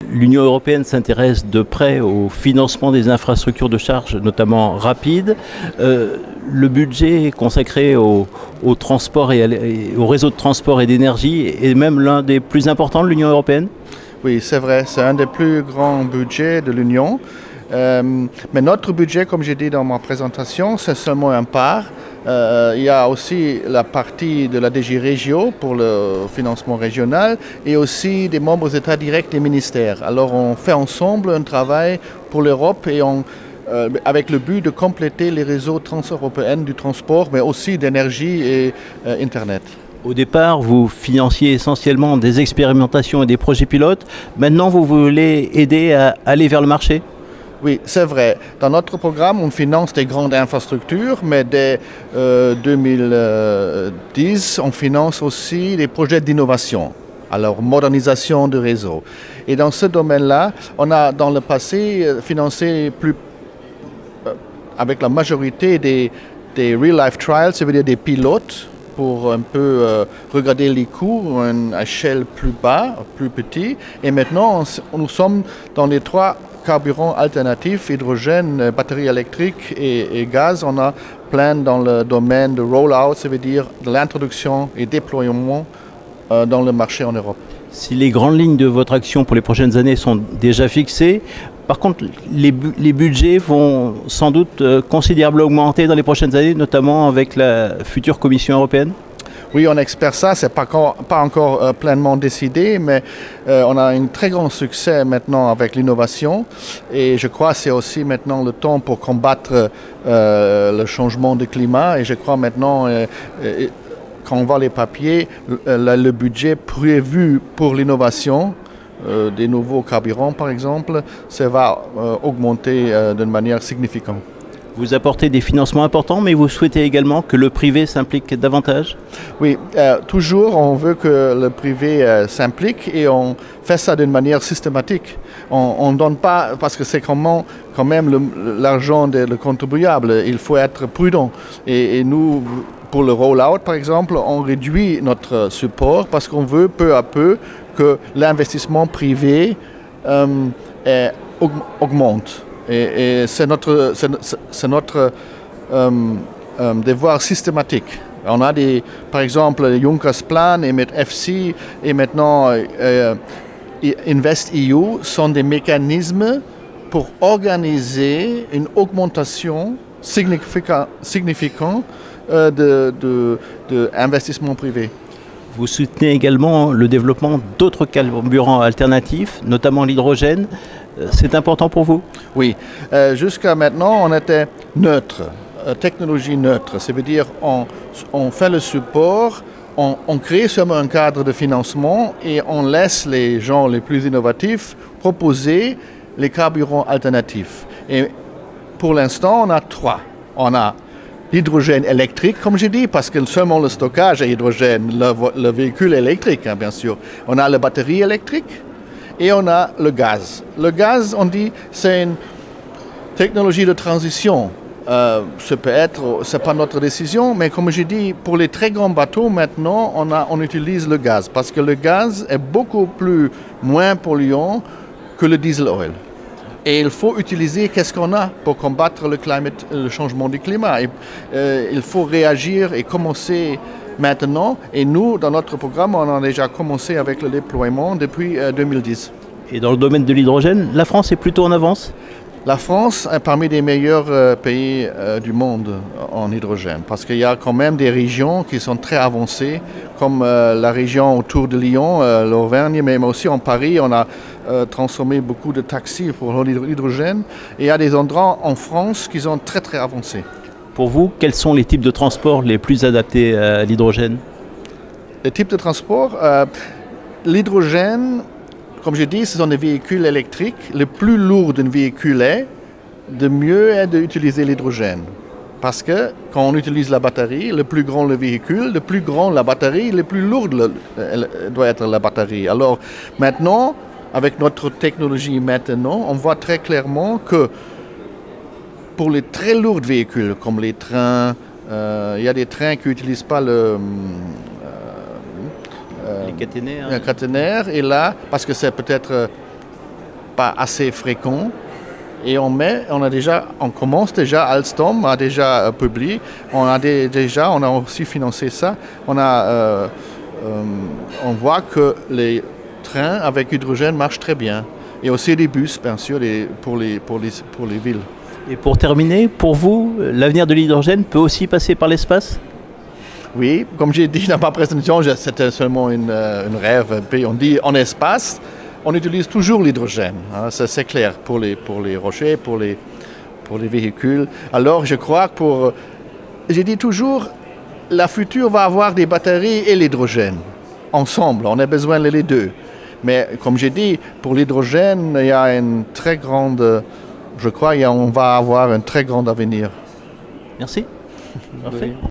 L'Union européenne s'intéresse de près au financement des infrastructures de charge, notamment rapides. Le budget consacré au transport et au réseau de transport et d'énergie est même l'un des plus importants de l'Union européenne. Oui, c'est vrai, c'est un des plus grands budgets de l'Union. Mais notre budget, comme j'ai dit dans ma présentation, c'est seulement un part. Il y a aussi la partie de la DG Régio pour le financement régional et aussi des membres d'État directs des ministères. Alors on fait ensemble un travail pour l'Europe et avec le but de compléter les réseaux transeuropéens du transport, mais aussi d'énergie et Internet. Au départ, vous financiez essentiellement des expérimentations et des projets pilotes. Maintenant, vous voulez aider à aller vers le marché ? Oui, c'est vrai. Dans notre programme, on finance des grandes infrastructures, mais dès 2010, on finance aussi des projets d'innovation, alors modernisation du réseau. Et dans ce domaine-là, on a dans le passé financé avec la majorité des real-life trials, ça veut dire des pilotes, pour un peu regarder les coûts à une échelle plus bas, plus petit. Et maintenant, nous sommes dans les trois carburants alternatifs, hydrogène, batterie électrique et gaz. On a plein dans le domaine de roll-out, ça veut dire de l'introduction et déploiement dans le marché en Europe. Si les grandes lignes de votre action pour les prochaines années sont déjà fixées, par contre, les budgets vont sans doute considérablement augmenter dans les prochaines années, notamment avec la future Commission européenne. Oui, on espère ça. Ce n'est pas encore pleinement décidé, mais on a un très grand succès maintenant avec l'innovation. Et je crois que c'est aussi maintenant le temps pour combattre le changement du climat. Et je crois maintenant, quand on voit les papiers, le budget prévu pour l'innovation, des nouveaux carburants par exemple, ça va augmenter d'une manière significante. Vous apportez des financements importants, mais vous souhaitez également que le privé s'implique davantage ? Oui, toujours on veut que le privé s'implique et on fait ça d'une manière systématique. On ne donne pas, parce que c'est quand même l'argent des contribuables, il faut être prudent. Et nous, pour le roll-out par exemple, on réduit notre support parce qu'on veut peu à peu que l'investissement privé augmente. Et c'est notre devoir systématique. On a par exemple, Juncker's Plan et FC et maintenant InvestEU sont des mécanismes pour organiser une augmentation significante d'investissement privé. Vous soutenez également le développement d'autres carburants alternatifs, notamment l'hydrogène. C'est important pour vous ? Oui. Jusqu'à maintenant, on était neutre, technologie neutre. Ça veut dire on fait le support, on crée seulement un cadre de financement et on laisse les gens les plus innovatifs proposer les carburants alternatifs. Et pour l'instant, on a trois. On a l'hydrogène électrique, comme j'ai dit, parce que seulement le stockage est hydrogène, le véhicule électrique, hein, bien sûr. On a la batterie électrique et on a le gaz. Le gaz, on dit, c'est une technologie de transition. C'est pas notre décision, mais comme j'ai dit, pour les très grands bateaux, maintenant, on utilise le gaz, parce que le gaz est beaucoup moins polluant que le diesel oil. Et il faut utiliser qu'est-ce qu'on a pour combattre le changement du climat. Et, il faut réagir et commencer maintenant. Et nous, dans notre programme, on a déjà commencé avec le déploiement depuis 2010. Et dans le domaine de l'hydrogène, la France est plutôt en avance ? La France est parmi les meilleurs pays du monde en hydrogène parce qu'il y a quand même des régions qui sont très avancées comme la région autour de Lyon, l'Auvergne, mais aussi en Paris, on a transformé beaucoup de taxis pour l'hydrogène et il y a des endroits en France qui sont très très avancés. Pour vous, quels sont les types de transports les plus adaptés à l'hydrogène ? Les types de transport, l'hydrogène, comme je dis, ce sont des véhicules électriques. Le plus lourd d'un véhicule de mieux est d'utiliser l'hydrogène. Parce que quand on utilise la batterie, le plus grand le véhicule, le plus grand la batterie, le plus lourde doit être la batterie. Alors maintenant, avec notre technologie maintenant, on voit très clairement que pour les très lourds véhicules, comme les trains, il y a des trains qui n'utilisent pas les caténaires. Un caténaire, et là, parce que c'est peut-être pas assez fréquent. Et on commence déjà, Alstom a déjà publié, on a aussi financé ça. On voit que les trains avec hydrogène marchent très bien. Et aussi les bus, bien sûr, pour les villes. Et pour terminer, pour vous, l'avenir de l'hydrogène peut aussi passer par l'espace? Oui, comme j'ai dit dans ma présentation, c'était seulement une rêve. Puis on dit en espace, on utilise toujours l'hydrogène. Hein, c'est clair pour les rochers, pour les véhicules. Alors je crois que j'ai dit toujours, la future va avoir des batteries et l'hydrogène ensemble. On a besoin des deux. Mais comme j'ai dit, pour l'hydrogène, il y a une très grande, je crois, on va avoir un très grand avenir. Merci. Parfait.